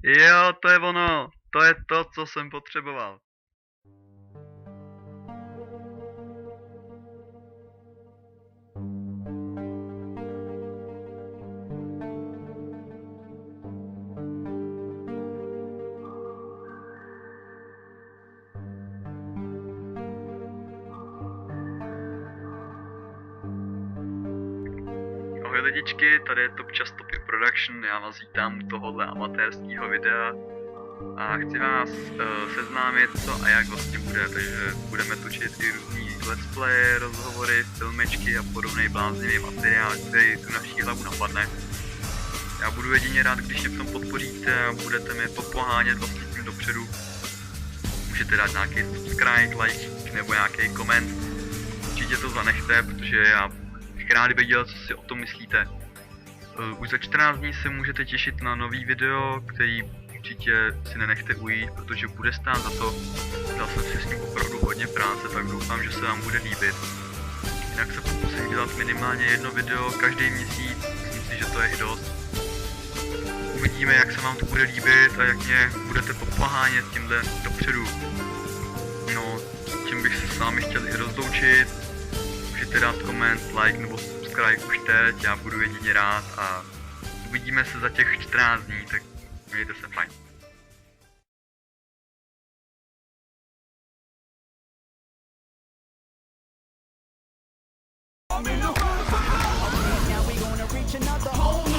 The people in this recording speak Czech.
Jo, to je ono. To je to, co jsem potřeboval. Ahoj lidičky, tady je Topčas Topy Production, já vás vítám u tohohle amatérského videa a chci vás seznámit co a jak vlastně bude, takže budeme točit i různý let's play, rozhovory, filmečky a podobný bláznivý materiál, který tu naší hlavu napadne. Já budu jedině rád, když mě v tom podpoříte a budete mi pohánět vlastně tím dopředu. Můžete dát nějaký subscribe, like nebo nějaký koment, určitě to zanechte, protože já rád věděl, co si o tom myslíte. Už za 14 dní se můžete těšit na nový video, který určitě si nenechte ujít, protože bude stát za to. Dal jsem si s ním opravdu hodně práce, tak doufám, že se vám bude líbit. Jinak se pokusím dělat minimálně jedno video každý měsíc, myslím si, že to je i dost. Uvidíme, jak se vám to bude líbit a jak mě budete popohánět tímhle dopředu. No, tím bych se s vámi chtěl i rozloučit. Můžete dát koment, like nebo subscribe už teď, já budu jedině rád a uvidíme se za těch 14 dní, tak mějte se fajn. Now we gonna reach another whole